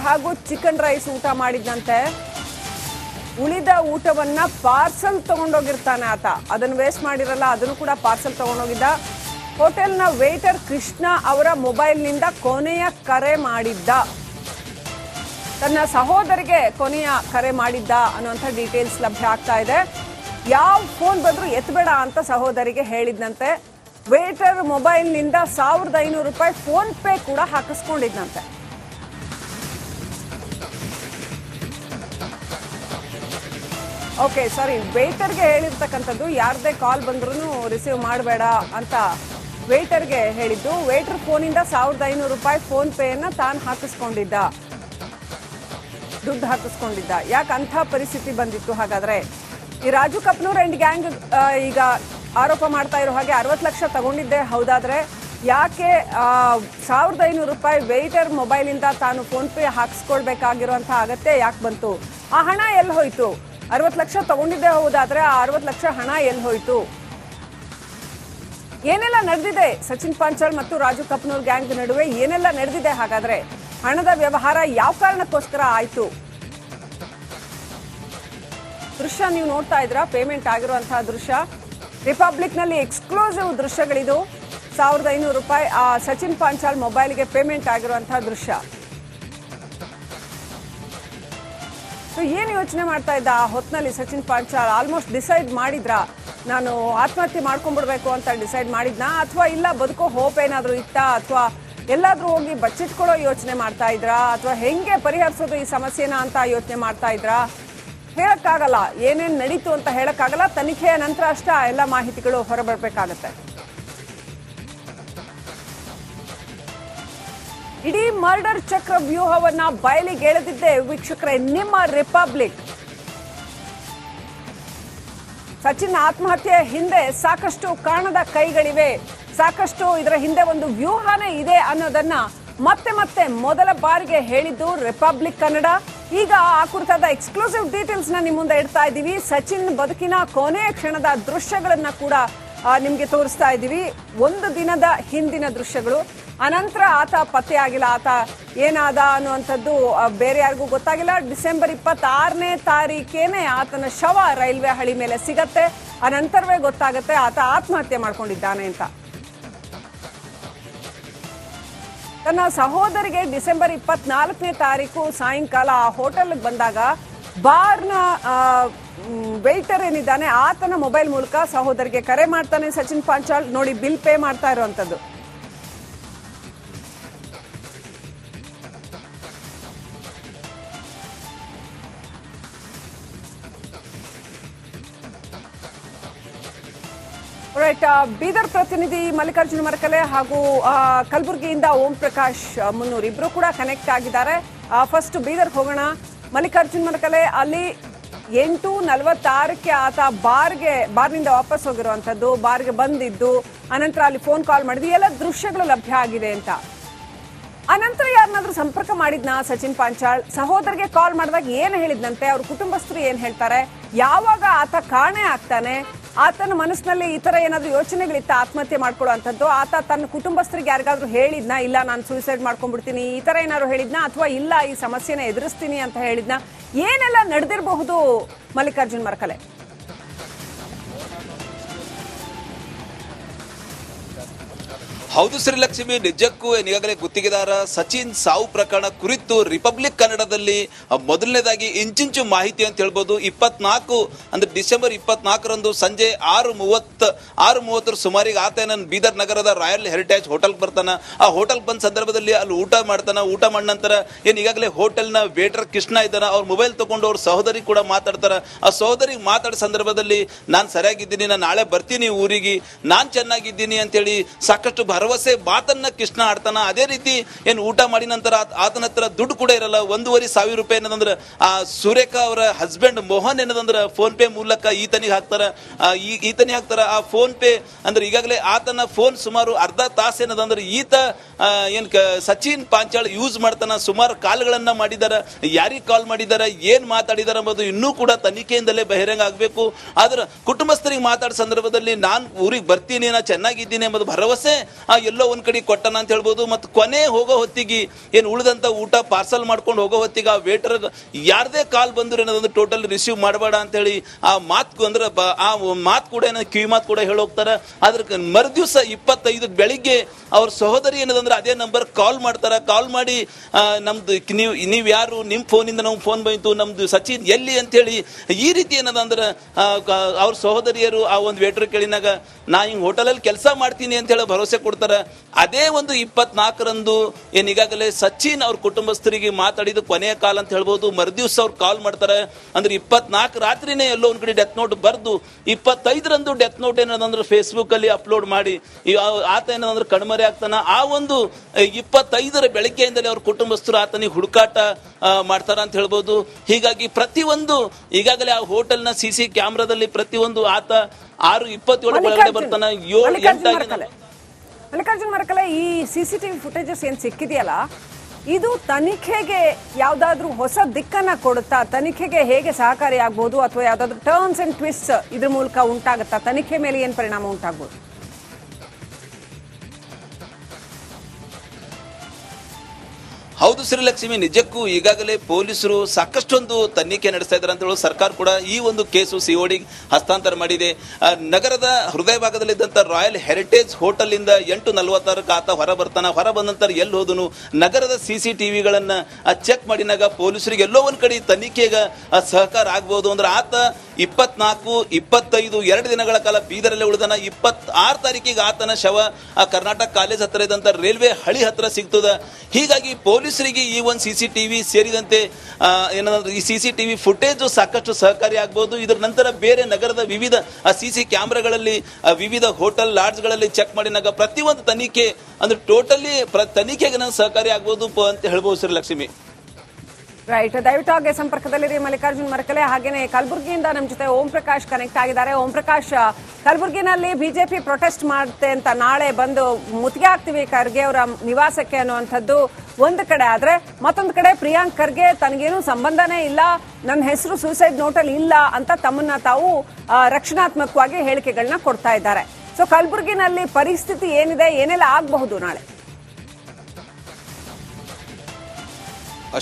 ಹಾಗೂ chicken rice ಊಟ ಮಾಡಿದ್ದಂತೆ. ಉಳಿದ ಊಟವನ್ನ ಪಾರ್ಸಲ್ ತಗೊಂಡೋಗಿರ್ತಾನೆ ಆತ. ಅದನ್ನು ವೇಸ್ಟ್ ಮಾಡಿರಲ್ಲ, ಅದನ್ನು ಕೂಡ ಪಾರ್ಸಲ್ ತಗೊಂಡೋಗಿದ್ದ. ಹೋಟೆಲ್ನ ವೇಟರ್ ಕೃಷ್ಣ ಅವರ ಮೊಬೈಲ್ನಿಂದ ಕೊನೆಯ ಕರೆ ಮಾಡಿದ್ದ. ತನ್ನ ಸಹೋದರಿಗೆ ಕೊನೆಯ ಕರೆ ಮಾಡಿದ್ದ ಅನ್ನುವಂಥ ಡೀಟೇಲ್ಸ್ ಲಭ್ಯ ಆಗ್ತಾ ಇದೆ. ಯಾವ ಫೋನ್ ಬಂದರೂ ಎತ್ತಬೇಡ ಅಂತ ಸಹೋದರಿಗೆ ಹೇಳಿದ್ನಂತೆ. ವೇಟರ್ ಮೊಬೈಲ್ನಿಂದ 1500 ರೂಪಾಯಿ ಫೋನ್ ಪೇ ಕೂಡ ಹಾಕಿಸ್ಕೊಂಡಿದ್ನಂತೆ. ಓಕೆ, ಸಾರಿ, ವೇಟರ್ಗೆ ಹೇಳಿರ್ತಕ್ಕಂಥದ್ದು ಯಾರದೇ ಕಾಲ್ ಬಂದ್ರೂ ರಿಸೀವ್ ಮಾಡಬೇಡ ಅಂತ ವೇಟರ್ಗೆ ಹೇಳಿದ್ದು. ವೇಟರ್ ಫೋನಿಂದ 1500 ರೂಪಾಯಿ ಫೋನ್ ಪೇಯನ್ನು ತಾನು ಹಾಕಿಸ್ಕೊಂಡಿದ್ದ, ದುಡ್ಡು ಹಾಕಿಸ್ಕೊಂಡಿದ್ದ. ಯಾಕೆ ಅಂಥ ಪರಿಸ್ಥಿತಿ ಬಂದಿತ್ತು ಹಾಗಾದ್ರೆ? ಈ ರಾಜು ಕಪ್ನೂರ್ ಅಂಡ್ ಗ್ಯಾಂಗ್ ಈಗ ಆರೋಪ ಮಾಡ್ತಾ ಇರೋ ಹಾಗೆ 60 ಲಕ್ಷ ತಗೊಂಡಿದ್ದೆ ಹೌದಾದ್ರೆ ಯಾಕೆ 1500 ರೂಪಾಯಿ ವೇಟರ್ ಮೊಬೈಲಿಂದ ತಾನು ಫೋನ್ ಪೇ ಹಾಕಿಸ್ಕೊಳ್ಬೇಕಾಗಿರುವಂಥ ಅಗತ್ಯ ಯಾಕೆ ಬಂತು? ಆ ಹಣ ಎಲ್ಲಿ ಹೋಯ್ತು? 60 ಲಕ್ಷ ತಗೊಂಡಿದ್ದೆ ಹೌದಾದ್ರೆ ಆ 60 ಲಕ್ಷ ಹಣ ಎಲ್ಲಿ ಹೋಯ್ತು? ಏನೆಲ್ಲ ನಡೆದಿದೆ ಸಚಿನ್ ಪಾಂಚಾಳ್ ಮತ್ತು ರಾಜು ಕಪ್ನೂರ್ ಗ್ಯಾಂಗ್ ನಡುವೆ? ಏನೆಲ್ಲ ನಡೆದಿದೆ ಹಾಗಾದ್ರೆ? ಹಣದ ವ್ಯವಹಾರ ಯಾವ ಕಾರಣಕ್ಕೋಸ್ಕರ ಆಯ್ತು? ದೃಶ್ಯ ನೀವು ನೋಡ್ತಾ ಇದ್ರ, ಪೇಮೆಂಟ್ ಆಗಿರುವಂತಹ ದೃಶ್ಯ. ರಿಪಬ್ಲಿಕ್ ನಲ್ಲಿ ಎಕ್ಸ್ಕ್ಲೂಸಿವ್ ದೃಶ್ಯಗಳಿದು. 1500 ರೂಪಾಯಿ ಸಚಿನ್ ಪಾಂಚಾಳ್ ಮೊಬೈಲ್ಗೆ ಪೇಮೆಂಟ್ ಆಗಿರುವಂತಹ ದೃಶ್ಯ. ಏನು ಯೋಚನೆ ಮಾಡ್ತಾ ಇದ್ದ ಆ ಹೊತ್ನಲ್ಲಿ ಸಚಿನ್ ಪಾಂಚಾಳ್? ಆಲ್ಮೋಸ್ಟ್ ಡಿಸೈಡ್ ಮಾಡಿದ್ರ, ನಾನು ಆತ್ಮಹತ್ಯೆ ಮಾಡ್ಕೊಂಡ್ಬಿಡ್ಬೇಕು ಅಂತ ಡಿಸೈಡ್ ಮಾಡಿದ್ನಾ, ಅಥವಾ ಇಲ್ಲ ಬದುಕೋ ಹೋಪ್ ಏನಾದರೂ ಇತ್ತಾ, ಅಥವಾ ಎಲ್ಲಾದ್ರೂ ಹೋಗಿ ಬಚ್ಚಿಟ್ಕೊಳ್ಳೋ ಯೋಚನೆ ಮಾಡ್ತಾ ಇದ್ರಾ, ಅಥವಾ ಹೆಂಗೆ ಪರಿಹರಿಸೋದು ಈ ಸಮಸ್ಯೆನ ಅಂತ ಯೋಚನೆ ಮಾಡ್ತಾ ಇದ್ರಾ? ಹೇಳಕ್ಕಾಗಲ್ಲ, ಏನೇನು ನಡೀತು ಅಂತ ಹೇಳಕ್ಕಾಗಲ್ಲ. ತನಿಖೆಯ ನಂತರ ಅಷ್ಟೇ ಎಲ್ಲ ಮಾಹಿತಿಗಳು ಹೊರಬರಬೇಕಾಗತ್ತೆ. ಇಡೀ ಮರ್ಡರ್ ಚಕ್ರ ವ್ಯೂಹವನ್ನ ಬಯಲಿಗೆಳೆದಿದ್ದೆ ವೀಕ್ಷಕರೇ ನಿಮ್ಮ ರಿಪಬ್ಲಿಕ್. ಸಚಿನ್ ಆತ್ಮಹತ್ಯೆ ಹಿಂದೆ ಸಾಕಷ್ಟು ಕಾಣದ ಕೈಗಳಿವೆ, ಸಾಕಷ್ಟು ಇದರ ಹಿಂದೆ ಒಂದು ವ್ಯೂಹನೇ ಇದೆ ಅನ್ನೋದನ್ನ ಮತ್ತೆ ಮತ್ತೆ ಮೊದಲ ಬಾರಿಗೆ ಹೇಳಿದ್ದು ರಿಪಬ್ಲಿಕ್ ಕನ್ನಡ. ಈಗ ಆ ಕುರಿತಾದ ಎಕ್ಸ್ಕ್ಲೂಸಿವ್ ಡೀಟೇಲ್ಸ್ ನ ನಿಮ್ಮ ಮುಂದೆ ಇಡ್ತಾ ಇದ್ದೀವಿ. ಸಚಿನ್ ಬದುಕಿನ ಕೊನೆಯ ಕ್ಷಣದ ದೃಶ್ಯಗಳನ್ನ ಕೂಡ ನಿಮ್ಗೆ ತೋರಿಸ್ತಾ ಇದ್ದೀವಿ. ಒಂದು ದಿನದ ಹಿಂದಿನ ದೃಶ್ಯಗಳು. ಅನಂತರ ಆತ ಪತ್ತೆ ಆಗಿಲ್ಲ, ಆತ ಏನಾದ ಅನ್ನುವಂಥದ್ದು ಬೇರೆ ಯಾರಿಗೂ ಗೊತ್ತಾಗಿಲ್ಲ. ಡಿಸೆಂಬರ್ 26ನೇ ತಾರೀಕೇನೆ ಆತನ ಶವ ರೈಲ್ವೆ ಹಳಿ ಮೇಲೆ ಸಿಗತ್ತೆ. ಅನಂತರವೇ ಗೊತ್ತಾಗತ್ತೆ ಆತ ಆತ್ಮಹತ್ಯೆ ಮಾಡ್ಕೊಂಡಿದ್ದಾನೆ ಅಂತ. ತನ್ನ ಸಹೋದರಿಗೆ ಡಿಸೆಂಬರ್ 24ನೇ ತಾರೀಕು ಸಾಯಂಕಾಲ ಆ ಹೋಟೆಲ್ಗೆ ಬಂದಾಗ ಬಾರ್ನ ವೇಟರ್ ಏನಿದ್ದಾನೆ ಆತನ ಮೊಬೈಲ್ ಮೂಲಕ ಸಹೋದರಿಗೆ ಕರೆ ಮಾಡ್ತಾನೆ ಸಚಿನ್ ಪಾಂಚಾಳ್. ನೋಡಿ, ಬಿಲ್ ಪೇ ಮಾಡ್ತಾ ಇರುವಂತದ್ದು. ರೈಟ್, ಬೀದರ್ ಪ್ರತಿನಿಧಿ ಮಲ್ಲಿಕಾರ್ಜುನ ಮರಕಲೆ ಹಾಗೂ ಕಲಬುರಗಿಯಿಂದ ಓಂ ಪ್ರಕಾಶ್ ಮುನ್ನೂರ್ ಇಬ್ರು ಕೂಡ ಕನೆಕ್ಟ್ ಆಗಿದ್ದಾರೆ. ಫಸ್ಟ್ ಬೀದರ್ಗೆ ಹೋಗೋಣ. ಮಲ್ಲಿಕಾರ್ಜುನ ಮರಕಲೆ, ಅಲ್ಲಿ 8:46ಕ್ಕೆ ಆತ ಬಾರ್ನಿಂದ ವಾಪಸ್ ಹೋಗಿರುವಂತದ್ದು, ಬಾರ್ಗೆ ಬಂದಿದ್ದು, ಅನಂತರ ಅಲ್ಲಿ ಫೋನ್ ಕಾಲ್ ಮಾಡಿದ್ದು, ಎಲ್ಲ ದೃಶ್ಯಗಳು ಲಭ್ಯ ಆಗಿದೆ ಅಂತ. ಅನಂತರ ಯಾರನ್ನಾದ್ರೂ ಸಂಪರ್ಕ ಮಾಡಿದ್ನ ಸಚಿನ್ ಪಾಂಚಾಳ್? ಸಹೋದರಿಗೆ ಕಾಲ್ ಮಾಡಿದಾಗ ಏನು ಹೇಳಿದ್ನಂತೆ? ಅವ್ರ ಕುಟುಂಬಸ್ಥರು ಏನ್ ಹೇಳ್ತಾರೆ? ಯಾವಾಗ ಆತ ಕಾಣೆ ಆಗ್ತಾನೆ? ಆತನ ಮನಸ್ಸಿನಲ್ಲಿ ಈ ತರ ಏನಾದ್ರು ಯೋಚನೆಗಳಿತ್ತ ಆತ್ಮಹತ್ಯೆ ಮಾಡ್ಕೊಳ್ಳುವಂಥದ್ದು? ಆತ ತನ್ನ ಕುಟುಂಬಸ್ಥರಿಗೆ ಯಾರಿಗಾದ್ರೂ ಹೇಳಿದ್ನಾ, ಇಲ್ಲ ನಾನು ಸೂಸೈಡ್ ಮಾಡ್ಕೊಂಡ್ಬಿಡ್ತೀನಿ ಈ ತರ ಏನಾದ್ರು ಹೇಳಿದ್ನಾ, ಅಥವಾ ಇಲ್ಲ ಈ ಸಮಸ್ಯೆನ ಎದುರಿಸ್ತೀನಿ ಅಂತ ಹೇಳಿದ್ನಾ? ಏನೆಲ್ಲ ನಡೆದಿರಬಹುದು ಮಲ್ಲಿಕಾರ್ಜುನ್ ಮರಕಲೆ? ಹೌದು ಶ್ರೀಲಕ್ಷ್ಮಿ, ನಿಜಕ್ಕೂ ಈಗಾಗಲೇ ಗುತ್ತಿಗೆದಾರ ಸಚಿನ್ ಸಾವು ಪ್ರಕರಣ ಕುರಿತು ರಿಪಬ್ಲಿಕ್ ಕನ್ನಡದಲ್ಲಿ ಮೊದಲನೇದಾಗಿ ಇಂಚಿಂಚು ಮಾಹಿತಿ ಅಂತ ಹೇಳ್ಬೋದು. 24 ಅಂದ್ರೆ ಡಿಸೆಂಬರ್ 24ರಂದು ಸಂಜೆ 6:30 ಸುಮಾರಿಗೆ ಆತ ನನ್ನ ಬೀದರ್ ನಗರದ ರಾಯಲ್ ಹೆರಿಟೇಜ್ ಹೋಟೆಲ್ಗೆ ಬರ್ತಾನ. ಆ ಹೋಟೆಲ್ ಬಂದ ಸಂದರ್ಭದಲ್ಲಿ ಅಲ್ಲಿ ಊಟ ಮಾಡ್ತಾನ. ಊಟ ಮಾಡಿದ ನಂತರ ಏನು ಈಗಾಗಲೇ ಹೋಟೆಲ್ನ ವೇಟರ್ ಕೃಷ್ಣ ಇದ್ದಾನ, ಅವ್ರ ಮೊಬೈಲ್ ತಗೊಂಡು ಅವ್ರ ಸಹೋದರಿ ಕೂಡ ಮಾತಾಡ್ತಾರ. ಆ ಸಹೋದರಿಗೆ ಮಾತಾಡೋ ಸಂದರ್ಭದಲ್ಲಿ ನಾನು ಸರಿಯಾಗಿದ್ದೀನಿ, ನಾನು ನಾಳೆ ಬರ್ತೀನಿ ಊರಿಗೆ, ನಾನು ಚೆನ್ನಾಗಿದ್ದೀನಿ ಅಂತೇಳಿ ಸಾಕಷ್ಟು ಭರವಸೆ ಮಾತನ್ನ ಕೃಷ್ಣ ಆಡ್ತಾನ. ಅದೇ ರೀತಿ ಏನು ಊಟ ಮಾಡಿದ ನಂತರ ಆತನ ಹತ್ರ ದುಡ್ಡು ಕೂಡ ಇರಲ್ಲ. 1,500 ರೂಪಾಯಿ ಏನದಂದ್ರೆ ಆ ಸುರೇಖಾ ಅವರ ಹಸ್ಬೆಂಡ್ ಮೋಹನ್ ಏನದಂದ್ರೆ ಫೋನ್ ಪೇ ಮೂಲಕ ಈತನಿಗೆ ಹಾಕ್ತಾರ. ಆ ಫೋನ್ ಪೇ ಅಂದ್ರೆ ಈಗಾಗಲೇ ಆತನ ಫೋನ್ ಸುಮಾರು ಅರ್ಧ ತಾಸು ಏನದಂದ್ರೆ ಈತ ಏನ್ ಸಚಿನ್ ಪಾಂಚಾಳ್ ಯೂಸ್ ಮಾಡ್ತಾನ. ಸುಮಾರು ಕಾಲ್ಗಳನ್ನ ಮಾಡಿದಾರ, ಯಾರಿಗೆ ಕಾಲ್ ಮಾಡಿದಾರ, ಏನ್ ಮಾತಾಡಿದಾರ ಎಂಬುದು ಇನ್ನೂ ಕೂಡ ತನಿಖೆಯಿಂದಲೇ ಬಹಿರಂಗ ಆಗ್ಬೇಕು. ಆದ್ರೆ ಕುಟುಂಬಸ್ಥರಿಗೆ ಮಾತಾಡೋ ಸಂದರ್ಭದಲ್ಲಿ ನಾನು ಊರಿಗೆ ಬರ್ತೀನಿ, ನಾ ಚೆನ್ನಾಗಿದ್ದೀನಿ ಎಂಬುದು ಭರವಸೆ ಎಲ್ಲೋ ಒಂದ್ ಕಡೆ ಕೊಟ್ಟನ ಅಂತ ಹೇಳ್ಬೋದು. ಮತ್ತು ಕೊನೆ ಹೋಗೋ ಹೊತ್ತಿಗೆ ಏನು ಉಳಿದಂತ ಊಟ ಪಾರ್ಸಲ್ ಮಾಡ್ಕೊಂಡು ಹೋಗೋ ಹೊತ್ತಿಗೆ ಆ ವೇಟರ್ ಯಾರದೇ ಕಾಲ್ ಬಂದ್ರೆ ಏನದೊಂದು ಟೋಟಲ್ ರಿಸೀವ್ ಮಾಡಬೇಡ ಅಂತ ಹೇಳಿ ಆ ಮಾತು ಅಂದ್ರೆ ಆ ಮಾತು ಕೂಡ ಏನೋ ಕಿವಿ ಮಾತು ಕೂಡ ಹೇಳೋಗ್ತಾರ. ಅದ್ರ ಮರುದಿವ್ಸ 25 ಬೆಳಿಗ್ಗೆ ಅವ್ರ ಸಹೋದರಿ ಏನದಂದ್ರೆ ಅದೇ ನಂಬರ್ ಕಾಲ್ ಮಾಡ್ತಾರ. ಕಾಲ್ ಮಾಡಿ ನಮ್ದು ನೀವು ಯಾರು, ನಿಮ್ಮ ಫೋನಿಂದ ನಾವು ಫೋನ್ ಬಂತು, ನಮ್ದು ಸಚಿನ್ ಎಲ್ಲಿ ಅಂತ ಹೇಳಿ ಈ ರೀತಿ ಏನದ ಅಂದ್ರೆ ಅವ್ರ ಸಹೋದರಿಯರು ಆ ಒಂದು ವೇಟರ್ ಕೇಳಿನಾಗ ನಾ ಹಿಂಗ್ ಹೋಟೆಲಲ್ಲಿ ಕೆಲಸ ಮಾಡ್ತೀನಿ ಅಂತ ಹೇಳಿ ಭರವಸೆ ಕೊಡ್ತಾರ. ಅದೇ ಒಂದು 24ರಂದು ಏನ್ ಈಗಾಗಲೇ ಸಚಿನ್ ಅವ್ರ ಕುಟುಂಬಸ್ಥರಿಗೆ ಮಾತಾಡಿದ ಕೊನೆಯ ಕಾಲ್ ಅಂತ ಹೇಳ್ಬೋದು. ಮರುದಿವ್ಸ ಅವ್ರು ಕಾಲ್ ಮಾಡ್ತಾರೆ. ಅಂದ್ರೆ 24 ರಾತ್ರಿನೇ ಎಲ್ಲೋ ಒಂದ್ ಕಡೆ ಡೆತ್ ನೋಟ್ ಬರ್ದು 25ರಂದು ಡೆತ್ ನೋಟ್ ಏನದಂದ್ರೆ ಫೇಸ್ಬುಕ್ ಅಲ್ಲಿ ಅಪ್ಲೋಡ್ ಮಾಡಿ ಆತ ಏನದಂದ್ರೆ ಕಣ್ಮರೆ ಆಗ್ತಾನ. ಆ ಒಂದು 25ರ ಬೆಳಗ್ಗೆಯಿಂದಲೇ ಅವ್ರ ಕುಟುಂಬಸ್ಥರು ಆತನಿಗೆ ಹುಡುಕಾಟ ಮಾಡ್ತಾರ ಅಂತ ಹೇಳ್ಬೋದು. ಹೀಗಾಗಿ ಪ್ರತಿಯೊಂದು ಈಗಾಗಲೇ ಆ ಹೋಟೆಲ್ನ CC ಕ್ಯಾಮ್ರಾದಲ್ಲಿ ಪ್ರತಿಯೊಂದು ಆತ 6:27 ಒಳಗಡೆ ಬರ್ತಾನ. 7-8 ಮಲ್ಲಿಕಾರ್ಜುನ್ ಮರಕಲೆ, ಈ CCTV ಫುಟೇಜಸ್ ಏನ್ ಸಿಕ್ಕಿದೆಯಲ್ಲ, ಇದು ತನಿಖೆಗೆ ಯಾವ್ದಾದ್ರು ಹೊಸ ದಿಕ್ಕನ್ನ ಕೊಡುತ್ತಾ? ತನಿಖೆಗೆ ಹೇಗೆ ಸಹಕಾರಿ ಆಗ್ಬೋದು? ಅಥವಾ ಯಾವ್ದಾದ್ರು ಟರ್ನ್ಸ್ ಅಂಡ್ ಟ್ವಿಸ್ಟ್ ಇದ್ರ ಮೂಲಕ ಉಂಟಾಗುತ್ತಾ? ತನಿಖೆ ಮೇಲೆ ಏನ್ ಪರಿಣಾಮ ಉಂಟಾಗ್ಬೋದು? ಹೌದು ಶ್ರೀಲಕ್ಷ್ಮಿ, ನಿಜಕ್ಕೂ ಈಗಾಗಲೇ ಪೊಲೀಸರು ಸಾಕಷ್ಟೊಂದು ತನಿಖೆ ನಡೆಸ್ತಾ ಇದ್ದಾರೆ ಅಂತ ಹೇಳಿ ಸರ್ಕಾರ ಕೂಡ ಈ ಒಂದು ಕೇಸು COD ಹಸ್ತಾಂತರ ಮಾಡಿದೆ. ನಗರದ ಹೃದಯ ಭಾಗದಲ್ಲಿದ್ದಂಥ ರಾಯಲ್ ಹೆರಿಟೇಜ್ ಹೋಟೆಲ್ ಇಂದ 8:46ಕ್ಕೆ ಆತ ಹೊರ ಬರ್ತಾನ. ಹೊರ ಬಂದ ನಂತರ ಎಲ್ಲಿ ಹೋದನು, ನಗರದ CCTVಗಳನ್ನ ಚೆಕ್ ಮಾಡಿನಾಗ ಪೊಲೀಸರಿಗೆ ಎಲ್ಲೋ ಒಂದ್ ಕಡೆ ತನಿಖೆಗೆ ಸಹಕಾರ ಆಗ್ಬೋದು. ಅಂದ್ರೆ ಆತ 24, 25 2 ದಿನಗಳ ಕಾಲ ಬೀದರಲ್ಲೇ ಉಳಿದನ. 26 ತಾರೀಕಿಗೆ ಆತನ ಶವ ಕರ್ನಾಟಕ ಕಾಲೇಜ್ ಹತ್ರ ಇದ್ದಂತ ರೈಲ್ವೆ ಹಳಿ ಹತ್ರ ಸಿಗ್ತದ. ಹೀಗಾಗಿ ಪೊಲೀಸರಿಗೆ ಈ ಒಂದು CCTV ಸೇರಿದಂತೆ ಏನಂದ್ರೆ ಈ CCTV ಫುಟೇಜ್ ಸಾಕಷ್ಟು ಸಹಕಾರಿ ಆಗ್ಬೋದು. ಇದರ ನಂತರ ಬೇರೆ ನಗರದ ವಿವಿಧ CC ಕ್ಯಾಮ್ರಾಗಳಲ್ಲಿ ವಿವಿಧ ಹೋಟೆಲ್ ಲಾಡ್ಜ್ಗಳಲ್ಲಿ ಚೆಕ್ ಮಾಡಿನಾಗ ಪ್ರತಿಯೊಂದು ತನಿಖೆ ಅಂದ್ರೆ ಟೋಟಲಿ ತನಿಖೆಗೆ ಸಹಕಾರಿ ಆಗ್ಬೋದು ಅಂತ ಹೇಳ್ಬೋದು ಶ್ರೀಲಕ್ಷ್ಮಿ. ರೈಟ್, ದಯವಿಟ್ಟು ಹಾಗೆ ಸಂಪರ್ಕದಲ್ಲಿರಿ ಮಲ್ಲಿಕಾರ್ಜುನ್ ಮರಕಲೆ. ಹಾಗೇನೆ ಕಲಬುರಗಿಯಿಂದ ನಮ್ಮ ಜೊತೆ ಓಂ ಪ್ರಕಾಶ್ ಕನೆಕ್ಟ್ ಆಗಿದ್ದಾರೆ. ಓಂ ಪ್ರಕಾಶ್, ಕಲಬುರಗಿನಲ್ಲಿ ಬಿಜೆಪಿ ಪ್ರೊಟೆಸ್ಟ್ ಮಾಡುತ್ತೆ ಅಂತ ನಾಳೆ ಬಂದು ಮುತ್ತಿಗೆ ಹಾಕ್ತಿವಿ ಖರ್ಗೆ ಅವರ ನಿವಾಸಕ್ಕೆ ಅನ್ನುವಂಥದ್ದು ಒಂದು ಕಡೆ ಆದ್ರೆ, ಮತ್ತೊಂದು ಕಡೆ ಪ್ರಿಯಾಂಕ್ ಖರ್ಗೆ ತನಗೇನು ಸಂಬಂಧನೇ ಇಲ್ಲ, ನನ್ನ ಹೆಸರು ಸೂಸೈಡ್ ನೋಟಲ್ಲಿ ಇಲ್ಲ ಅಂತ ತಮ್ಮನ್ನ ತಾವು ರಕ್ಷಣಾತ್ಮಕವಾಗಿ ಹೇಳಿಕೆಗಳನ್ನ ಕೊಡ್ತಾ ಇದ್ದಾರೆ. ಸೊ ಕಲಬುರಗಿನಲ್ಲಿ ಪರಿಸ್ಥಿತಿ ಏನಿದೆ, ಏನೆಲ್ಲ ಆಗಬಹುದು ನಾಳೆ?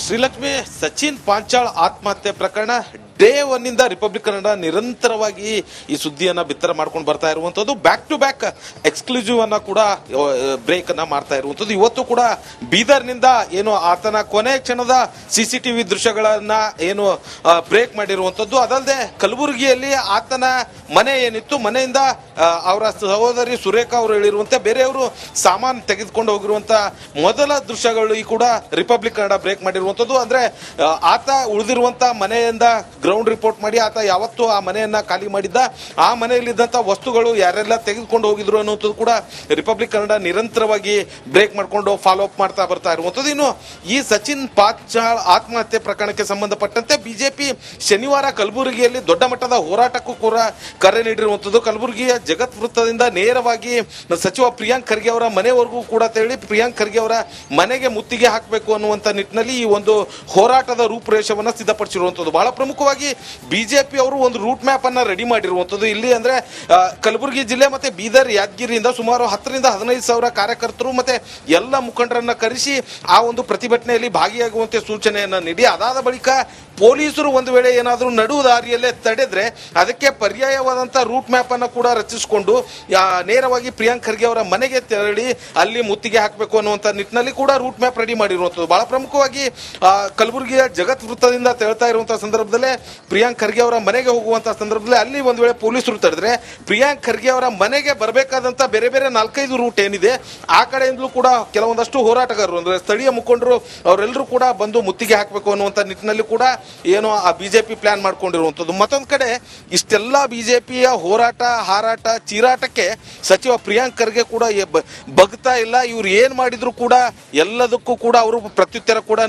ಶ್ರೀಲಕ್ಷ್ಮಿ, ಸಚಿನ್ ಪಾಂಚಾಳ್ ಆತ್ಮಹತ್ಯೆ ಪ್ರಕರಣ ಡೇ 1 ಇಂದ ರಿಪಬ್ಲಿಕ್ ಕನ್ನಡ ನಿರಂತರವಾಗಿ ಈ ಸುದ್ದಿಯನ್ನ ಬಿತ್ತರ ಮಾಡ್ಕೊಂಡು ಬರ್ತಾ ಇರುವಂತದ್ದು. ಬ್ಯಾಕ್ ಟು ಬ್ಯಾಕ್ ಎಕ್ಸ್ಕ್ಲೂಸಿವ್ ಅನ್ನ ಕೂಡ ಬ್ರೇಕ್ ಅನ್ನ ಮಾಡ್ತಾ ಇರುವಂತದ್ದು. ಇವತ್ತು ಕೂಡ ಬೀದರ್ನಿಂದ ಏನು ಆತನ ಕೊನೆ ಕ್ಷಣದ CCTV ದೃಶ್ಯಗಳನ್ನ ಏನು ಬ್ರೇಕ್ ಮಾಡಿರುವಂತದ್ದು. ಅದಲ್ಲದೆ ಕಲಬುರಗಿಯಲ್ಲಿ ಆತನ ಮನೆ ಏನಿತ್ತು, ಮನೆಯಿಂದ ಅವರ ಸಹೋದರಿ ಸುರೇಖಾ ಅವರು ಹೇಳಿರುವಂತೆ ಬೇರೆಯವರು ಸಾಮಾನು ತೆಗೆದುಕೊಂಡು ಹೋಗಿರುವಂತ ಮೊದಲ ದೃಶ್ಯಗಳು ಈ ಕೂಡ ರಿಪಬ್ಲಿಕ್ ಕನ್ನಡ ಬ್ರೇಕ್ ಮಾಡಿರುವಂತದ್ದು. ಅಂದ್ರೆ ಆತ ಉಳಿದಿರುವಂತ ಮನೆಯಿಂದ ಗ್ರೌಂಡ್ ರಿಪೋರ್ಟ್ ಮಾಡಿ ಆತ ಯಾವತ್ತು ಆ ಮನೆಯನ್ನ ಖಾಲಿ ಮಾಡಿದ್ದ, ಆ ಮನೆಯಲ್ಲಿದ್ದಂತ ವಸ್ತುಗಳು ಯಾರೆಲ್ಲ ತೆಗೆದುಕೊಂಡು ಹೋಗಿದ್ರು ಅನ್ನುವಂಥದ್ದು ಕೂಡ ರಿಪಬ್ಲಿಕ್ ಕನ್ನಡ ನಿರಂತರವಾಗಿ ಬ್ರೇಕ್ ಮಾಡ್ಕೊಂಡು ಫಾಲೋ ಅಪ್ ಮಾಡ್ತಾ ಬರ್ತಾ ಇರುವಂತದ್ದು. ಇನ್ನು ಈ ಸಚಿನ್ ಪಾಂಚಾಳ್ ಆತ್ಮಹತ್ಯೆ ಪ್ರಕರಣಕ್ಕೆ ಸಂಬಂಧಪಟ್ಟಂತೆ ಬಿಜೆಪಿ ಶನಿವಾರ ಕಲಬುರಗಿಯಲ್ಲಿ ದೊಡ್ಡ ಮಟ್ಟದ ಹೋರಾಟಕ್ಕೂ ಕೂಡ ಕರೆ ನೀಡಿರುವಂತದ್ದು. ಕಲಬುರಗಿಯ ಜಗತ್ ವೃತ್ತದಿಂದ ನೇರವಾಗಿ ಸಚಿವ ಪ್ರಿಯಾಂಕ್ ಖರ್ಗೆ ಅವರ ಮನೆವರೆಗೂ ಕೂಡ ತೆರಳಿ ಪ್ರಿಯಾಂಕ್ ಖರ್ಗೆ ಅವರ ಮನೆಗೆ ಮುತ್ತಿಗೆ ಹಾಕಬೇಕು ಅನ್ನುವಂತ ನಿಟ್ಟಿನಲ್ಲಿ ಈ ಒಂದು ಹೋರಾಟದ ರೂಪುರೇಷೆಯನ್ನು ಸಿದ್ಧಪಡಿಸಿರುವಂತದ್ದು. ಬಹಳ ಪ್ರಮುಖವಾಗಿ ಬಿಜೆಪಿ ಅವರು ಒಂದು ರೂಟ್ ಮ್ಯಾಪ್ ಅನ್ನ ರೆಡಿ ಮಾಡಿರುವಂತದ್ದು. ಇಲ್ಲಿ ಅಂದ್ರೆ ಕಲಬುರಗಿ ಜಿಲ್ಲೆ ಮತ್ತೆ ಬೀದರ್, ಯಾದಗಿರಿಯಿಂದ ಸುಮಾರು 10 ರಿಂದ 15 ಸಾವಿರ ಕಾರ್ಯಕರ್ತರು ಮತ್ತೆ ಎಲ್ಲ ಮುಖಂಡರನ್ನ ಕರೆಸಿ ಆ ಒಂದು ಪ್ರತಿಭಟನೆಯಲ್ಲಿ ಭಾಗಿಯಾಗುವಂತೆ ಸೂಚನೆಯನ್ನ ನೀಡಿ, ಅದಾದ ಬಳಿಕ ಪೊಲೀಸರು ಒಂದು ವೇಳೆ ಏನಾದರೂ ನಡು ದಾರಿಯಲ್ಲೇ ತಡೆದ್ರೆ ಅದಕ್ಕೆ ಪರ್ಯಾಯವಾದಂತಹ ರೂಟ್ ಮ್ಯಾಪ್ ಅನ್ನ ಕೂಡ ರಚಿಸಿಕೊಂಡು ನೇರವಾಗಿ ಪ್ರಿಯಾಂಕ್ ಖರ್ಗೆ ಅವರ ಮನೆಗೆ ತೆರಳಿ ಅಲ್ಲಿ ಮುತ್ತಿಗೆ ಹಾಕಬೇಕು ಅನ್ನುವಂತ ನಿಟ್ಟಿನಲ್ಲಿ ಕೂಡ ರೂಟ್ ಮ್ಯಾಪ್ ರೆಡಿ ಮಾಡಿರುವಂತದ್ದು. ಬಹಳ ಪ್ರಮುಖವಾಗಿ ಕಲಬುರಗಿಯ ಜಗತ್ ವೃತ್ತದಿಂದ ತೆರಳ್ತಾ ಇರುವಂತಹ ಸಂದರ್ಭದಲ್ಲೇ ಪ್ರಿಯಾಂಕ್ ಖರ್ಗೆ ಅವರ ಮನೆಗೆ ಹೋಗುವಂತಹ ಸಂದರ್ಭದಲ್ಲಿ ಅಲ್ಲಿ ಒಂದು ವೇಳೆ ಪೊಲೀಸರು ತಡೆದ್ರೆ ಪ್ರಿಯಾಂಕ್ ಖರ್ಗೆ ಅವರ ಮನೆಗೆ ಬರಬೇಕಾದಂತ ಬೇರೆ ಬೇರೆ 4-5 ರೂಟ್ ಏನಿದೆ ಆ ಕಡೆಯಿಂದಲೂ ಕೂಡ ಕೆಲವೊಂದಷ್ಟು ಹೋರಾಟಗಾರರು ಅಂದ್ರೆ ಸ್ಥಳೀಯ ಮುಖಂಡರು ಅವರೆಲ್ಲರೂ ಕೂಡ ಬಂದು ಮುತ್ತಿಗೆ ಹಾಕಬೇಕು ಅನ್ನುವಂತ ನಿಟ್ಟಿನಲ್ಲಿ ಕೂಡ ಏನೋ ಆ ಬಿಜೆಪಿ ಪ್ಲಾನ್ ಮಾಡ್ಕೊಂಡಿರುವಂತದ್ದು. ಮತ್ತೊಂದು ಕಡೆ ಇಷ್ಟೆಲ್ಲ ಬಿಜೆಪಿಯ ಹೋರಾಟ, ಹಾರಾಟ, ಚೀರಾಟಕ್ಕೆ ಸಚಿವ ಪ್ರಿಯಾಂಕ್ ಖರ್ಗೆ ಕೂಡ ಬಗ್ತಾ ಇಲ್ಲ. ಇವ್ರು ಏನ್ ಮಾಡಿದ್ರು ಕೂಡ ಎಲ್ಲದಕ್ಕೂ ಕೂಡ ಅವರು ಪ್ರತ್ಯುತ್ತರ ಕೂಡ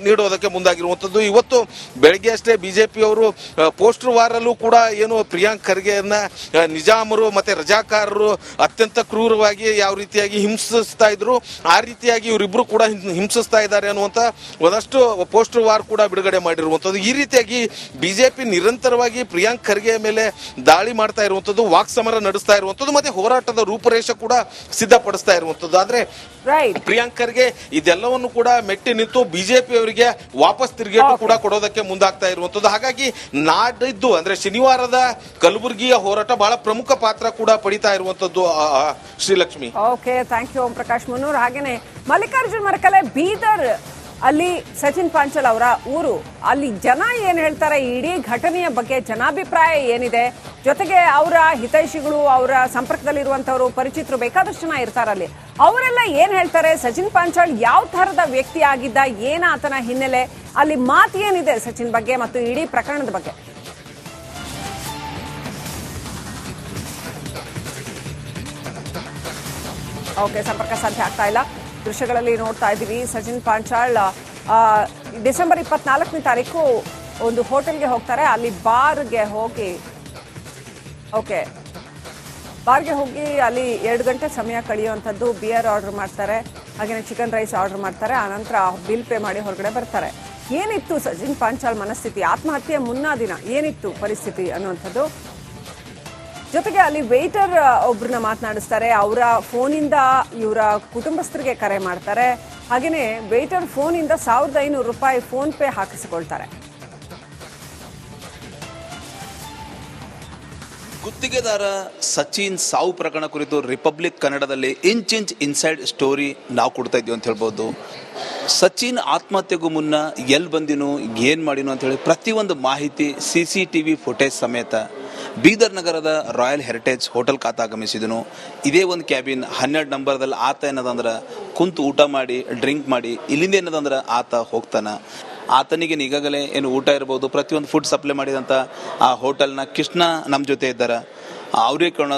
ನೀಡೋದಕ್ಕೆ ಮುಂದಾಗಿರುವಂಥದ್ದು. ಇವತ್ತು ಬೆಳಗ್ಗೆ ಅಷ್ಟೇ ಬಿಜೆಪಿ ಅವರು ಪೋಸ್ಟರ್ ವಾರಲ್ಲೂ ಕೂಡ ಏನು ಪ್ರಿಯಾಂಕ್ ಖರ್ಗೆಯನ್ನ ನಿಜಾಮರು ಮತ್ತೆ ರಜಾಕಾರರು ಅತ್ಯಂತ ಕ್ರೂರವಾಗಿ ಯಾವ ರೀತಿಯಾಗಿ ಹಿಂಸಿಸ್ತಾ ಇದ್ರು, ಆ ರೀತಿಯಾಗಿ ಇವರಿಬ್ರು ಕೂಡ ಹಿಂಸಿಸ್ತಾ ಇದ್ದಾರೆ ಅನ್ನುವಂಥ ಒಂದಷ್ಟು ಪೋಸ್ಟರ್ ವಾರ್ ಕೂಡ ಬಿಡುಗಡೆ ಮಾಡಿರುವಂಥದ್ದು. ಈ ರೀತಿಯಾಗಿ ಬಿಜೆಪಿ ನಿರಂತರವಾಗಿ ಪ್ರಿಯಾಂಕ್ ಖರ್ಗೆ ಮೇಲೆ ದಾಳಿ ಮಾಡ್ತಾ ಇರುವಂಥದ್ದು, ವಾಕ್ಸಮರ ನಡೆಸ್ತಾ ಇರುವಂಥದ್ದು, ಮತ್ತೆ ಹೋರಾಟದ ರೂಪರೇಷೆ ಕೂಡ ಸಿದ್ಧಪಡಿಸ್ತಾ ಇರುವಂಥದ್ದು. ಆದ್ರೆ ಪ್ರಿಯಾಂಕ್ ಖರ್ಗೆ ಇದೆಲ್ಲವನ್ನು ಕೂಡ ಮೆಟ್ಟಿ ನಿಂತು ಬಿಜೆಪಿ ಅವರಿಗೆ ವಾಪಸ್ ತಿರುಗೇಟು ಕೂಡ ಕೊಡೋದಕ್ಕೆ ಮುಂದಾಗ್ತಾ ಇರುವಂತದ್ದು. ಹಾಗಾಗಿ ನಾಡಿದ್ದು ಅಂದ್ರೆ ಶನಿವಾರದ ಕಲಬುರಗಿಯ ಹೋರಾಟ ಬಹಳ ಪ್ರಮುಖ ಪಾತ್ರ ಕೂಡ ಪಡಿತಾ ಇರುವಂತದ್ದು. Srilakshmi, okay, thank you Om Prakash ಮುನ್ನೂರ್. ಹಾಗೇನೆ ಮಲ್ಲಿಕಾರ್ಜುನ್ ಮರಕಲೆ, ಬೀದರ್ ಅಲ್ಲಿ ಸಚಿನ್ ಪಾಂಚಾಲ್ ಅವರ ಊರು, ಅಲ್ಲಿ ಜನ ಏನ್ ಹೇಳ್ತಾರೆ, ಇಡೀ ಘಟನೆಯ ಬಗ್ಗೆ ಜನಾಭಿಪ್ರಾಯ ಏನಿದೆ, ಜೊತೆಗೆ ಅವರ ಹಿತೈಷಿಗಳು, ಅವರ ಸಂಪರ್ಕದಲ್ಲಿರುವಂತವರು, ಪರಿಚಿತರು ಬೇಕಾದಷ್ಟು ಜನ ಇರ್ತಾರಲ್ಲಿ, ಅವರೆಲ್ಲ ಏನ್ ಹೇಳ್ತಾರೆ, ಸಚಿನ್ ಪಾಂಚಾಲ್ ಯಾವ ತರದ ವ್ಯಕ್ತಿ ಆಗಿದ್ದ, ಏನ ಆತನ ಹಿನ್ನೆಲೆ, ಅಲ್ಲಿ ಮಾತು ಏನಿದೆ ಸಚಿನ್ ಬಗ್ಗೆ ಮತ್ತು ಇಡೀ ಪ್ರಕರಣದ ಬಗ್ಗೆ. ಓಕೆ, ಸಂಪರ್ಕ ಸಾಧ್ಯ ಆಗ್ತಾ ಇಲ್ಲ. ದೃಶ್ಯಗಳಲ್ಲಿ ನೋಡ್ತಾ ಇದ್ದೀವಿ, ಸಚಿನ್ ಪಾಂಚಾಳ್ ಡಿಸೆಂಬರ್ 24ನೇ ತಾರೀಕು ಒಂದು ಹೋಟೆಲ್ಗೆ ಹೋಗ್ತಾರೆ. ಅಲ್ಲಿ ಬಾರ್ಗೆ ಹೋಗಿ ಅಲ್ಲಿ 2 ಗಂಟೆ ಸಮಯ ಕಳೆಯುವಂಥದ್ದು. ಬಿಯರ್ ಆರ್ಡರ್ ಮಾಡ್ತಾರೆ, ಹಾಗೆಯೇ ಚಿಕನ್ ರೈಸ್ ಆರ್ಡರ್ ಮಾಡ್ತಾರೆ. ಆನಂತರ ಬಿಲ್ ಪೇ ಮಾಡಿ ಹೊರಗಡೆ ಬರ್ತಾರೆ. ಏನಿತ್ತು ಸಚಿನ್ ಪಾಂಚಾಳ್ ಮನಸ್ಥಿತಿ, ಆತ್ಮಹತ್ಯೆ ಮುನ್ನಾ ದಿನ ಏನಿತ್ತು ಪರಿಸ್ಥಿತಿ ಅನ್ನುವಂಥದ್ದು. ಜೊತೆಗೆ ಅಲ್ಲಿ ವೇಟರ್ ಒಬ್ರನ್ನ ಮಾತನಾಡಿಸ್ತಾರೆ, ಅವರ ಫೋನಿಂದ ಇವರ ಕುಟುಂಬಸ್ಥರಿಗೆ ಕರೆ ಮಾಡ್ತಾರೆ. ಹಾಗೇನೆ ವೇಟರ್ ಫೋನಿಂದ ₹1500 ಫೋನ್ ಪೇ ಹಾಕಿಸಿಕೊಳ್ತಾರೆ. ಗುತ್ತಿಗೆದಾರ ಸಚಿನ್ ಸಾವು ಪ್ರಕರಣ ಕುರಿತು ರಿಪಬ್ಲಿಕ್ ಕನ್ನಡದಲ್ಲಿ ಇಂಚ್ ಇನ್ಸೈಡ್ ಸ್ಟೋರಿ ನಾವು ಕೊಡ್ತಾ ಇದ್ದೀವಿ ಅಂತ ಹೇಳ್ಬೋದು. ಸಚಿನ್ ಆತ್ಮಹತ್ಯೆಗೂ ಮುನ್ನ ಎಲ್ಲಿ ಬಂದಿನೋ, ಏನು ಮಾಡಿನೋ ಅಂತೇಳಿ ಪ್ರತಿಯೊಂದು ಮಾಹಿತಿ CCTV ಫುಟೇಜ್ ಸಮೇತ ಬೀದರ್ ನಗರದ ರಾಯಲ್ ಹೆರಿಟೇಜ್ ಹೋಟೆಲ್ ಖಾತ ಆಗಮಿಸಿದನು. ಇದೇ ಒಂದು ಕ್ಯಾಬಿನ್ 12 ನಂಬರ್ದಲ್ಲಿ ಆತ ಏನದಂದ್ರೆ ಕುಂತು ಊಟ ಮಾಡಿ ಡ್ರಿಂಕ್ ಮಾಡಿ ಇಲ್ಲಿಂದ ಏನದಂದ್ರೆ ಆತ ಹೋಗ್ತಾನೆ. ಆತನಿಗೆ ಈಗಾಗಲೇ ಏನು ಊಟ ಇರ್ಬೋದು, ಪ್ರತಿಯೊಂದು ಫುಡ್ ಸಪ್ಲೈ ಮಾಡಿದಂಥ ಆ ಹೋಟೆಲ್ನ ಕೃಷ್ಣ ನಮ್ಮ ಜೊತೆ ಇದ್ದಾರೆ. ಅವ್ರಿಗೆ ಕಾರಣ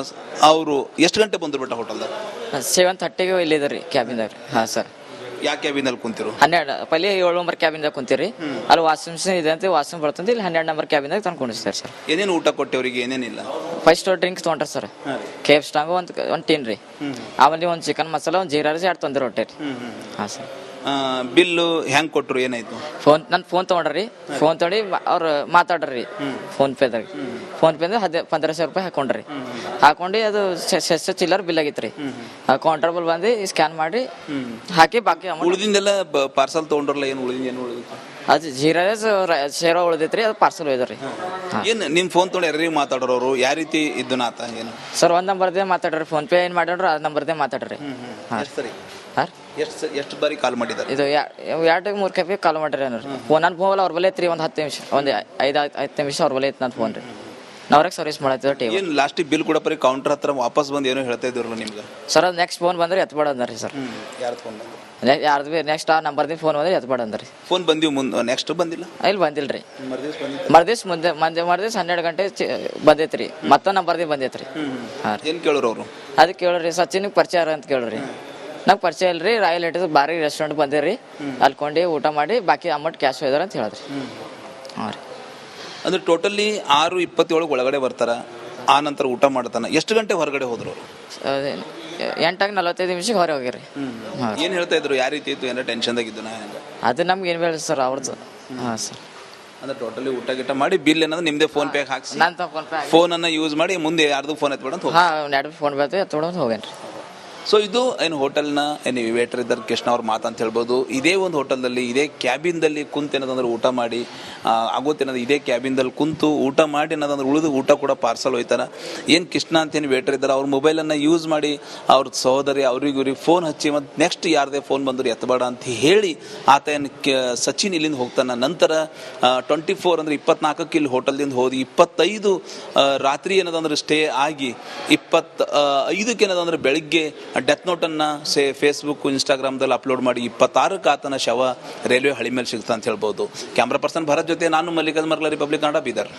ಅವರು ಎಷ್ಟು ಗಂಟೆ ಬಂದ್ರು ಬಿಟ್ಟ ಹೋಟೆಲ್ದಾಗ? 7:30ಗೆ ಇಲ್ಲಿದ್ದಾರೆ ಕ್ಯಾಬಿನ್ದಾಗ. ಹಾಂ ಸರ್. ಯಾವ ಕ್ಯಾಬಿನಲ್ಲಿ ಕುಂತಿರು? 12 ಪಲ್ಲಿ 7 ನಂಬರ್ ಕ್ಯಾಬಿನ್ದಾಗ ಕುಂತೀರಿ. ಅಲ್ಲಿ ವಾಶ್ರೂಮ್ ಇದೆ ಅಂತ ವಾಶ್ರೂಮ್ ಬರ್ತಂತ ಇಲ್ಲಿ 12 ನಂಬರ್ ಕ್ಯಾಬಿನ್ದಾಗ ತಂದು ಕುಣಿಸ್ತಾರೆ ಸರ್. ಏನೇನು ಊಟ ಕೊಟ್ಟೆವ್ರಿಗೆ? ಏನೇನಿಲ್ಲ. 5 ಸ್ಟಾರ್ ಡ್ರಿಂಕ್ಸ್ ತೊಗೊಂಡ್ರೆ ಸರ್. KF ಸ್ಟಾಂಗ್ ಒಂದು ಟೀನ್ ರೀ, ಆಮೇಲೆ ಒಂದು ಚಿಕನ್ ಮಸಾಲ, ಒಂದು ಜೀರಾ ರೈಸ್, 2 ತೊಂದರೆ ಹೊಟ್ಟೆ ರೀ. ಹಾಂ ಸರ್. ಬಿಲ್ಲು ಹೆಂಗೆ ಕೊಟ್ಟರು, ಏನಾಯ್ತು? ನನ್ನ ಫೋನ್ ತೊಗೊಂಡ್ರಿ, ಫೋನ್ ತೊಗೊಂಡು ಅವ್ರು ಮಾತಾಡ್ರಿ ಫೋನ್ ಪೇದಾಗ. ₹1500 ಹಾಕೊಂಡ್ರಿ. ಹಾಕೊಂಡು ಅದು ಚಿಲ್ಲರ್ ಬಿಲ್ ಆಗಿತ್ತು ರೀ. ಕೌಂಟರ್ಬಲ್ ಬಂದು ಸ್ಕ್ಯಾನ್ ಮಾಡಿ ಹಾಕಿ ಬಾಕಿ ಉಳಿದಿಂದೆಲ್ಲ ಪಾರ್ಸಲ್ ತೊಗೊಂಡ್ರಲ್ಲ, ಏನು ಉಳಿದಿಂದ ಅದು ಜೀರಾ ಶೇರೋ ಉಳಿದೈತ್ರಿ, ಅದು ಪಾರ್ಸಲ್ ಒಯ್ದ್ರಿ. ಏನು ನಿಮ್ಮ ಫೋನ್ ತೊಗೊಂಡು ಯಾರಿಗೆ ಮಾತಾಡೋರು, ಯಾವ ರೀತಿ ಇದ್ದು ಆತ ಏನು ಸರ್? ಒಂದು ನಂಬರ್ದೇ ಮಾತಾಡ್ರಿ, ಫೋನ್ ಪೇ ಏನು ಮಾಡ್ರಿ ಆ ನಂಬರ್ದೇ ಮಾತಾಡ್ರಿ. ಸರಿ. ಎಷ್ಟು ಬಾರಿ ಕಾಲ್ ಮಾಡಿದ್ದಾರೆ? ಇದು 2-3 ಕೆಪಿ ಕಾಲ್ ಮಾಡ್ರಿ. ಫೋನ್ ನನ್ನ ಫೋನ್ ಅವ್ರ ಬಲೆ ಐತ್ರಿ, ಒಂದು 10 ನಿಮಿಷ, ಒಂದು 5 ನಿಮಿಷ ಅವ್ರ ಬಲೆ ಐತಿ ನನ್ನ ಫೋನ್ ರೀ. ನಾವ್ರಾಗ ಸರ್ವಿಸ್ ಮಾಡತ್ತಿದ್ದೆ. ಏನು ಲಾಸ್ಟಿಗೆ ಬಿಲ್ ಕೂಡ ಬರೀ ಕೌಂಟರ್ ಹತ್ರ ವಾಪಸ್ ಬಂದು ಏನೋ ಹೇಳ್ತಾ ಇದ್ರಲ್ಲ ನಿಮ್ಗೆ? ಸರ್ ಅದು ನೆಕ್ಸ್ಟ್ ಫೋನ್ ಬಂದ್ರೆ ಎತ್ಬೇಡ ಅಂದ್ರಿ ಸರ್. ಯಾರ್ದು ಫೋನ್ ಬಂದು? ಯಾರ್ದು ಬಿ ನೆಕ್ಸ್ಟ್ ಆ ನಂಬರ್ದಿಂದ ಫೋನ್ ಬಂದ್ರೆ ಎತ್ಬೇಡ ಅಂದ್ರಿ. ಫೋನ್ ಬಂದಿವಿ, ಮುಂದೆ ನೆಕ್ಸ್ಟ್ ಬಂದಿಲ್ಲ? ಇಲ್ಲಿ ಬಂದಿಲ್ಲ ರೀ. ಮರ್ದಿವ್ಸ 12 ಗಂಟೆ ಬಂದೈತ್ರಿ, ಮತ್ತೊಂದು ನಂಬರ್ದಿಂದ ಬಂದೈತ್ರಿ. ಹಾಂ. ಏನು ಕೇಳೋರು ಅವರು? ಅದಕ್ಕೆ ಕೇಳ್ರಿ, ಸಚಿನ್ಗೆ ಪರಿಚಯ ಅಂತ ಕೇಳ್ರಿ. ನಂಗೆ ಪರಿಚಯ ಇಲ್ರಿ, ರಾಯಲ್ ಹೆರಿಟೇಜ್ ಬಾರಿ ರೆಸ್ಟೋರೆಂಟ್ ಬಂದಿರಿ, ಅಲ್ಕೊಂಡು ಊಟ ಮಾಡಿ ಬಾಕಿ ಅಮೌಂಟ್ ಕ್ಯಾಶ್ ಹೋಯ್ದಾರ ಅಂತ ಹೇಳಿದ್ರಿ. ಹಾಂ ರೀ. ಅಂದ್ರೆ ಟೋಟಲಿ 6:27 ಒಳಗಡೆ ಬರ್ತಾರ, ಆ ನಂತರ ಊಟ ಮಾಡ್ತಾನೆ. ಎಷ್ಟು ಗಂಟೆ ಹೊರಗಡೆ ಹೋದ್ರು? 8:45 ಹೊರಗೆ ಹೋಗಿರಿ. ಏನು ಹೇಳ್ತಾ ಇದ್ರು, ಯಾವ ರೀತಿ ಇತ್ತು, ಏನೋ ಟೆನ್ಷನ್ದಾಗಿದ್ದು? ಅದು ನಮ್ಗೆ ಏನು ಬೇಡ ಸರ್ ಅವ್ರದ್ದು. ಹಾಂ ಸರ್. ಅಂದ್ರೆ ಟೋಟಲಿ ಊಟ ಗಿಟ ಮಾಡಿ ಬಿಲ್ ಏನಾದ್ರು ನಿಮ್ದೇ ಫೋನ್ ಪೇ ಹಾಕ್ಸಿ ನನ್ನ ಫೋನ್ ಪೇ ಫೋನನ್ನು ಯೂಸ್ ಮಾಡಿ ಮುಂದೆ ಯಾರ್ದು ಫೋನ್ ಎತ್ಬೇಡ ಅಂತ? ಹಾಂ, 2 ಫೋನ್ ಬರ್ತದೆ, ಎತ್ಬಿಡೋದು ಹೋಗೇನ್ರಿ. ಸೊ ಇದು ಏನು ಹೋಟೆಲ್ನ ಏನು ವೇಟರ್ ಇದ್ದಾರೆ ಕೃಷ್ಣ ಅವ್ರ ಮಾತು ಅಂತ ಹೇಳ್ಬೋದು. ಇದೇ ಒಂದು ಹೋಟೆಲ್ದಲ್ಲಿ ಇದೇ ಕ್ಯಾಬಿನ್ದಲ್ಲಿ ಕುಂತು ಏನದಂದ್ರೆ ಊಟ ಮಾಡಿ ಆಗೋತೇನದು, ಇದೇ ಕ್ಯಾಬಿನ್ದಲ್ಲಿ ಕುಂತು ಊಟ ಮಾಡಿ ಅನ್ನೋದಂದ್ರೆ ಉಳಿದು ಊಟ ಕೂಡ ಪಾರ್ಸಲ್ ಹೋಯ್ತಾರ. ಏನು ಕೃಷ್ಣ ಅಂತೇನು ವೇಟರ್ ಇದ್ದಾರೆ, ಅವ್ರ ಮೊಬೈಲನ್ನು ಯೂಸ್ ಮಾಡಿ ಅವ್ರ ಸಹೋದರಿ ಅವ್ರಿಗೆ ಫೋನ್ ಹಚ್ಚಿ ಮತ್ತು ನೆಕ್ಸ್ಟ್ ಯಾರದೇ ಫೋನ್ ಬಂದರು ಎತ್ತಬೇಡ ಅಂತ ಹೇಳಿ ಆತ ಏನು ಸಚಿನ್ ಇಲ್ಲಿಂದ ಹೋಗ್ತಾನೆ. ನಂತರ 24 ಅಂದರೆ 24ಕ್ಕೆ ಇಲ್ಲಿ ಹೋಟೆಲ್ದಿಂದ ಹೋದಿ 25 ರಾತ್ರಿ ಏನದಂದ್ರೆ ಸ್ಟೇ ಆಗಿ 25ಕ್ಕೆ ಏನದಂದ್ರೆ ಬೆಳಿಗ್ಗೆ ಡೆತ್ ನೋಟನ್ನು ಫೇಸ್ಬುಕ್ ಇನ್ಸ್ಟಾಗ್ರಾಮ್ದಲ್ಲಿ ಅಪ್ಲೋಡ್ ಮಾಡಿ 26ಕ್ಕೆ ಆತನ ಶವ ರೈಲ್ವೆ ಹಳಿ ಮೇಲೆ ಸಿಗ್ತಾ ಅಂತ ಹೇಳ್ಬೋದು. ಕ್ಯಾಮ್ರಾ ಪರ್ಸನ್ ಭರತ್ ಜೊತೆ ನಾನು ಮಲ್ಲಿಕಾರ್ಜುನ್ ಮರಕಲೆ, ರಿಪಬ್ಲಿಕ್ ಕನ್ನಡ, ಬೀದರ್.